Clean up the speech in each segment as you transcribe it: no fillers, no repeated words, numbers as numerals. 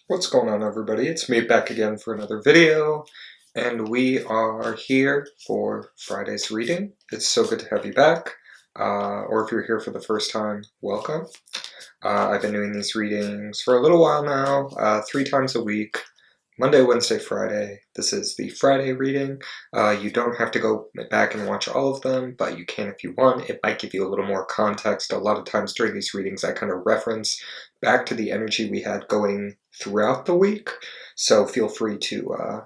What's going on, everybody? It's me back again for another video, and we are here for Friday's reading. It's so good to have you back, or if you're here for the first time, welcome. I've been doing these readings for a little while now, 3 times a week, Monday, Wednesday, Friday. This is the Friday reading. You don't have to go back and watch all of them, but you can if you want. It might give you a little more context. A lot of times during these readings, I kind of reference back to the energy we had going throughout the week. So feel free to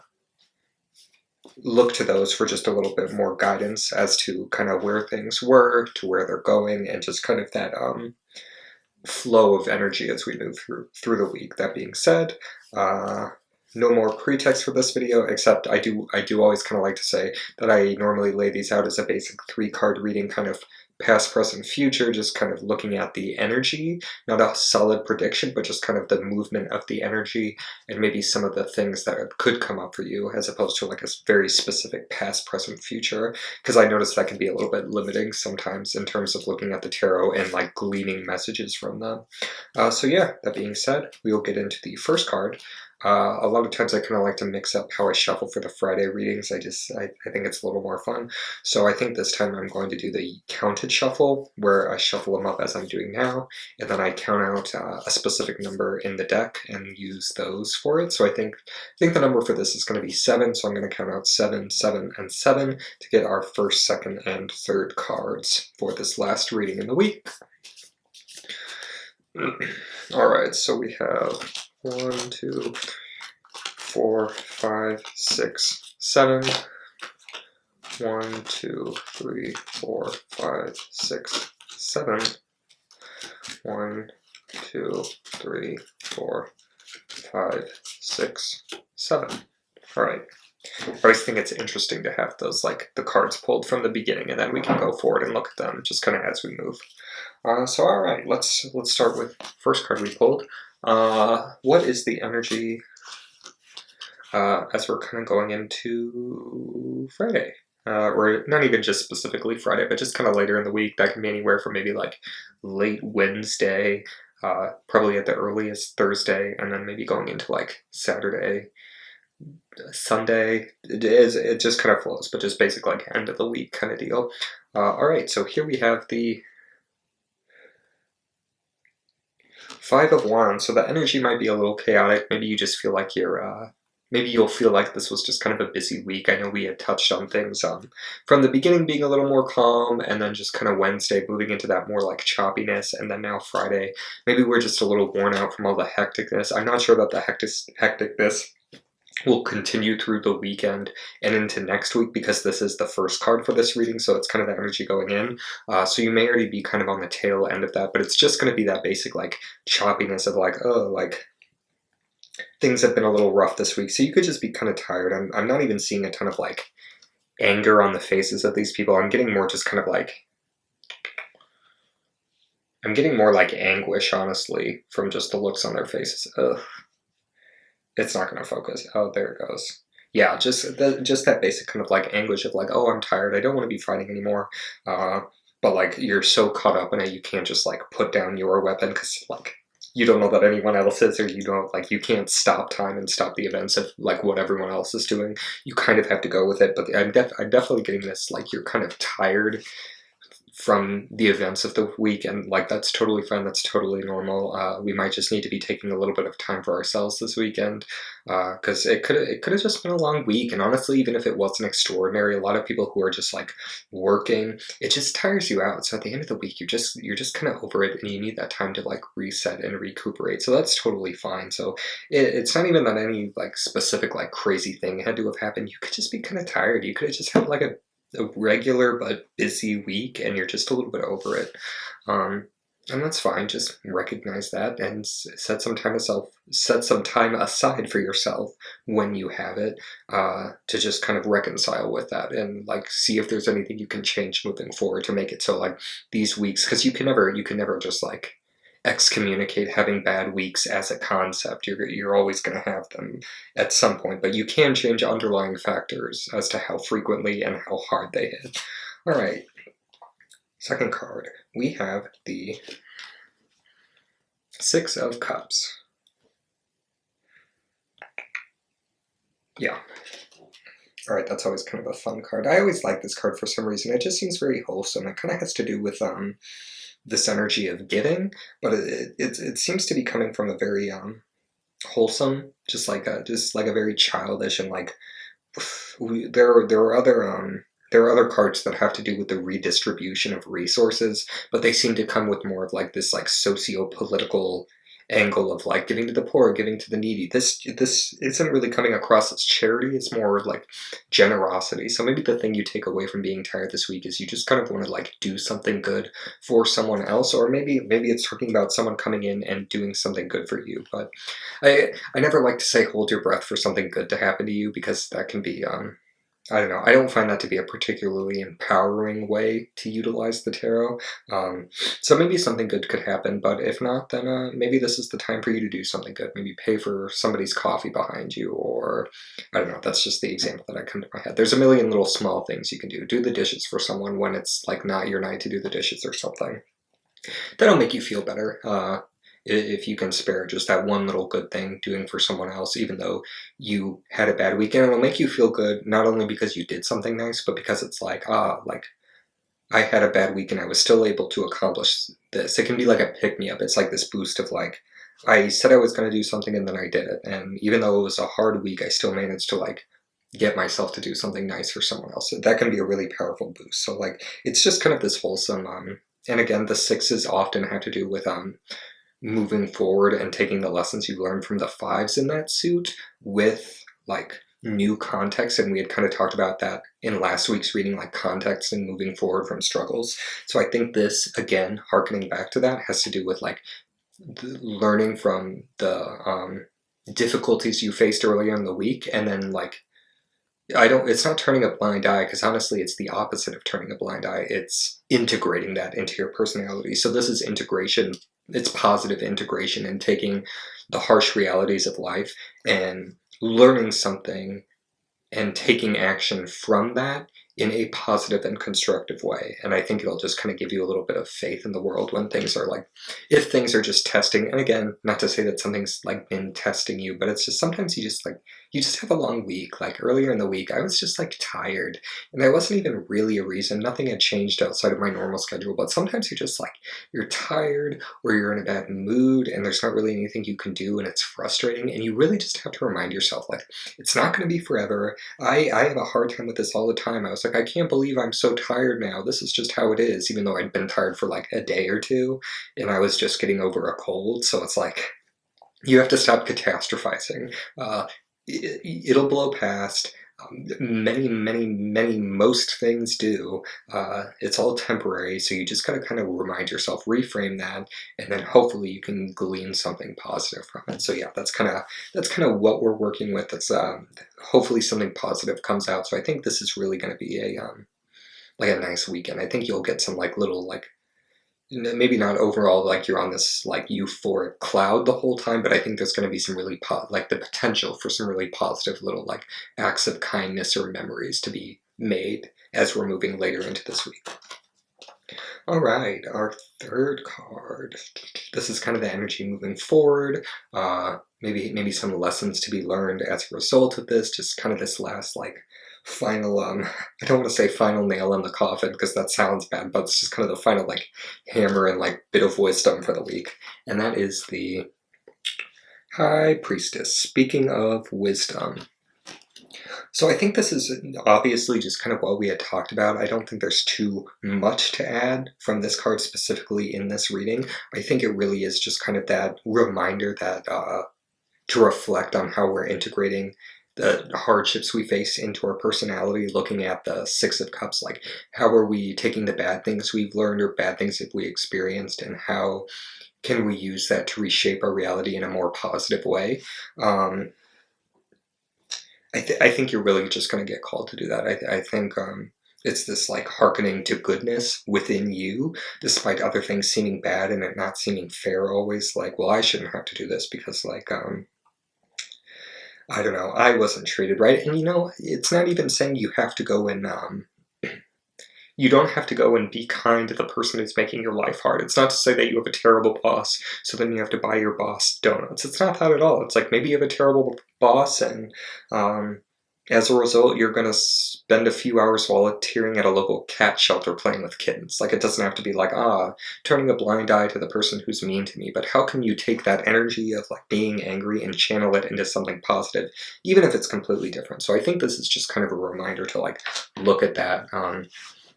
look to those for just a little bit more guidance as to kind of where things were, to where they're going, and just kind of that flow of energy as we move through the week. That being said, no more pretext for this video, except I do always kind of like to say that I normally lay these out as a basic 3-card reading, kind of past, present, future, just kind of looking at the energy, not a solid prediction, but just kind of the movement of the energy and maybe some of the things that could come up for you, as opposed to like a very specific past, present, future, because I notice that can be a little bit limiting sometimes in terms of looking at the tarot and like gleaning messages from them. So yeah, that being said, we will get into the first card. A lot of times I kind of like to mix up how I shuffle for the Friday readings. I think it's a little more fun. So I think this time I'm going to do the counted shuffle, where I shuffle them up as I'm doing now, and then I count out a specific number in the deck and use those for it. So I think the number for this is going to be 7, so I'm going to count out 7, 7, and 7 to get our first, second, and third cards for this last reading in the week. Alright, so we have 1, 2, 4, 5, 6, 7. 1, 2, 3, 4, 5, 6, 7. 1, 2, 3, 4, 5, 6, 7. Alright. I always think it's interesting to have those, like, the cards pulled from the beginning, and then we can go forward and look at them just kind of as we move. So alright, let's start with first card we pulled. What is the energy as we're kind of going into Friday? Or not even just specifically Friday, but just kind of later in the week. That can be anywhere from maybe like late Wednesday, probably at the earliest Thursday, and then maybe going into like Saturday, Sunday. It just kind of flows, but just basic like end of the week kind of deal. Alright, so here we have the 5 of Wands. So the energy might be a little chaotic. Maybe you just feel like you're maybe you'll feel like this was just kind of a busy week. I know we had touched on things from the beginning being a little more calm, and then just kind of Wednesday moving into that more like choppiness, and then now Friday. Maybe we're just a little worn out from all the hecticness. I'm not sure that the hecticness will continue through the weekend and into next week, because this is the first card for this reading, so it's kind of the energy going in. So you may already be kind of on the tail end of that, but it's just going to be that basic like choppiness of like, oh, like things have been a little rough this week, so you could just be kind of tired. I'm not even seeing a ton of like anger on the faces of these people. I'm getting more just kind of like, I'm getting more like anguish, honestly, from just the looks on their faces. Ugh. It's not going to focus. Oh, there it goes. Yeah, just that basic kind of like anguish of like, oh, I'm tired. I don't want to be fighting anymore. But like you're so caught up in it, you can't just like put down your weapon, because like you don't know that anyone else is, or you don't like, you can't stop time and stop the events of like what everyone else is doing. You kind of have to go with it. But I'm definitely getting this like you're kind of tired from the events of the week, and like that's totally fine, that's totally normal. We might just need to be taking a little bit of time for ourselves this weekend, because it could have just been a long week. And honestly, even if it wasn't extraordinary, a lot of people who are just like working, it just tires you out. So at the end of the week, you're just kind of over it, and you need that time to like reset and recuperate. So that's totally fine. So it's not even that any like specific like crazy thing had to have happened. You could just be kind of tired. You could have just had like a regular but busy week, and you're just a little bit over it, and that's fine. Just recognize that and set some time aside for yourself when you have it, to just kind of reconcile with that and like see if there's anything you can change moving forward to make it so like these weeks, because you can never just like excommunicate having bad weeks as a concept. You're always going to have them at some point, but you can change underlying factors as to how frequently and how hard they hit. All right, second card, we have the 6 of Cups. Yeah. All right, that's always kind of a fun card. I always like this card for some reason. It just seems very wholesome. It kind of has to do with this energy of giving, but it seems to be coming from a very wholesome, just like a very childish and like there are other cards that have to do with the redistribution of resources, but they seem to come with more of like this like socio-political angle of like giving to the poor, giving to the needy. This isn't really coming across as charity, it's more like generosity. So maybe the thing you take away from being tired this week is you just kind of want to like do something good for someone else, or maybe it's talking about someone coming in and doing something good for you. But I never like to say hold your breath for something good to happen to you, because that can be I don't know. I don't find that to be a particularly empowering way to utilize the tarot. So maybe something good could happen, but if not, then maybe this is the time for you to do something good. Maybe pay for somebody's coffee behind you, or I don't know. That's just the example that I come to my head. There's a million little small things you can do. Do the dishes for someone when it's like not your night to do the dishes or something. That'll make you feel better. If you can spare just that one little good thing doing for someone else, even though you had a bad weekend, it'll make you feel good, not only because you did something nice, but because it's like, like I had a bad week and I was still able to accomplish this. It can be like a pick-me-up. It's like this boost of like, I said I was going to do something and then I did it. And even though it was a hard week, I still managed to like get myself to do something nice for someone else. That can be a really powerful boost. So like, it's just kind of this wholesome, and again, the sixes often have to do with, moving forward and taking the lessons you learned from the fives in that suit with like new context. And we had kind of talked about that in last week's reading, like context and moving forward from struggles. So I think this, again, harkening back to that, has to do with like learning from the difficulties you faced earlier in the week, and then like it's not turning a blind eye, because honestly it's the opposite of turning a blind eye. It's integrating that into your personality. So this is integration. It's positive integration and taking the harsh realities of life and learning something and taking action from that in a positive and constructive way. And I think it'll just kind of give you a little bit of faith in the world when things are like, if things are just testing. And again, not to say that something's like been testing you, but it's just sometimes you just have a long week. Like earlier in the week, I was just like tired, and there wasn't even really a reason. Nothing had changed outside of my normal schedule, but sometimes you're just like, you're tired or you're in a bad mood and there's not really anything you can do and it's frustrating. And you really just have to remind yourself, like, it's not going to be forever. I have a hard time with this all the time. I was like, I can't believe I'm so tired now. This is just how it is, even though I'd been tired for like a day or two and I was just getting over a cold. So it's like, you have to stop catastrophizing. It'll blow past. Most things do. It's all temporary, so you just gotta kind of remind yourself, reframe that, and then hopefully you can glean something positive from it. So yeah, that's kind of what we're working with. That's hopefully something positive comes out. So I think this is really going to be a like a nice weekend. I think you'll get some like little like, maybe not overall like you're on this like euphoric cloud the whole time, but I think there's going to be some really like the potential for some really positive little like acts of kindness or memories to be made as we're moving later into this week. All right, our third card. This is kind of the energy moving forward. Maybe some lessons to be learned as a result of this. Just kind of this last like final, I don't want to say final nail in the coffin because that sounds bad, but it's just kind of the final like hammer and like bit of wisdom for the week. And that is the High Priestess. Speaking of wisdom. So I think this is obviously just kind of what we had talked about. I don't think there's too much to add from this card specifically in this reading. I think it really is just kind of that reminder that to reflect on how we're integrating the hardships we face into our personality, looking at the Six of Cups, like how are we taking the bad things we've learned or bad things that we experienced, and how can we use that to reshape our reality in a more positive way. I think you're really just going to get called to do that. I think it's this like hearkening to goodness within you, despite other things seeming bad and it not seeming fair always. Like, well, I shouldn't have to do this because like, I don't know, I wasn't treated right. And you know, it's not even saying you have to go and, you don't have to go and be kind to the person who's making your life hard. It's not to say that you have a terrible boss, so then you have to buy your boss donuts. It's not that at all. It's like maybe you have a terrible boss and As a result, you're going to spend a few hours volunteering at a local cat shelter playing with kittens. Like, it doesn't have to be like, turning a blind eye to the person who's mean to me, but how can you take that energy of like being angry and channel it into something positive, even if it's completely different? So I think this is just kind of a reminder to like look at that,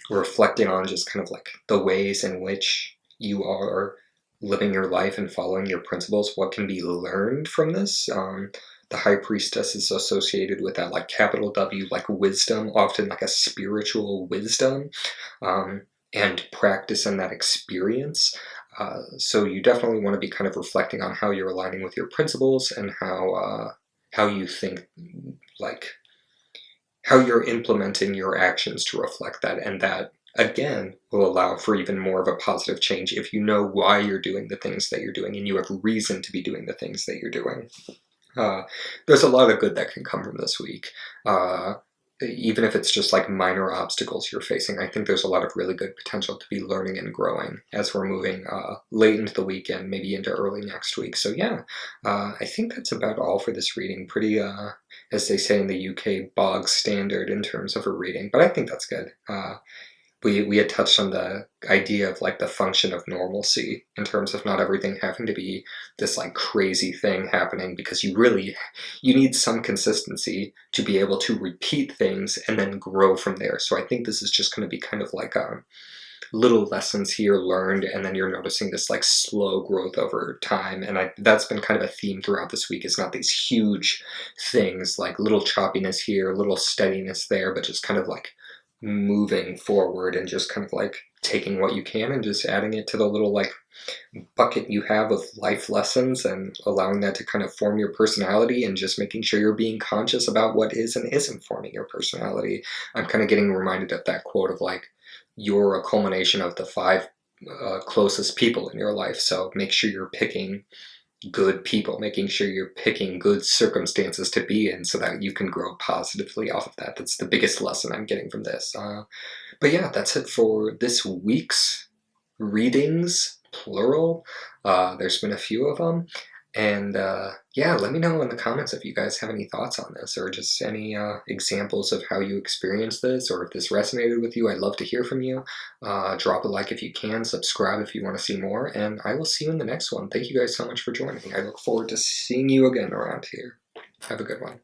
reflecting on just kind of like the ways in which you are living your life and following your principles, what can be learned from this. The high priestess is associated with that like capital W, like wisdom, often like a spiritual wisdom, and practice and that experience. So you definitely want to be kind of reflecting on how you're aligning with your principles and how you think, like how you're implementing your actions to reflect that, and that again will allow for even more of a positive change if you know why you're doing the things that you're doing and you have reason to be doing the things that you're doing. There's a lot of good that can come from this week. Even if it's just like minor obstacles you're facing, I think there's a lot of really good potential to be learning and growing as we're moving late into the weekend, maybe into early next week. So yeah, I think that's about all for this reading. Pretty, as they say in the UK, bog standard in terms of a reading, but I think that's good. We had touched on the idea of like the function of normalcy in terms of not everything having to be this like crazy thing happening, because you need some consistency to be able to repeat things and then grow from there. So I think this is just going to be kind of like little lessons here learned, and then you're noticing this like slow growth over time. And that's been kind of a theme throughout this week, is not these huge things, like little choppiness here, little steadiness there, but just kind of like moving forward and just kind of like taking what you can and just adding it to the little like bucket you have of life lessons, and allowing that to kind of form your personality, and just making sure you're being conscious about what is and isn't forming your personality. I'm kind of getting reminded of that quote of like, you're a culmination of the 5 closest people in your life. So make sure you're picking good people, making sure you're picking good circumstances to be in so that you can grow positively off of that. That's the biggest lesson I'm getting from this. But yeah, that's it for this week's readings, plural. There's been a few of them. And yeah, let me know in the comments if you guys have any thoughts on this, or just any examples of how you experienced this, or if this resonated with you. I'd love to hear from you. Drop a like if you can, subscribe if you want to see more, and I will see you in the next one. Thank you guys so much for joining. I look forward to seeing you again around here. Have a good one.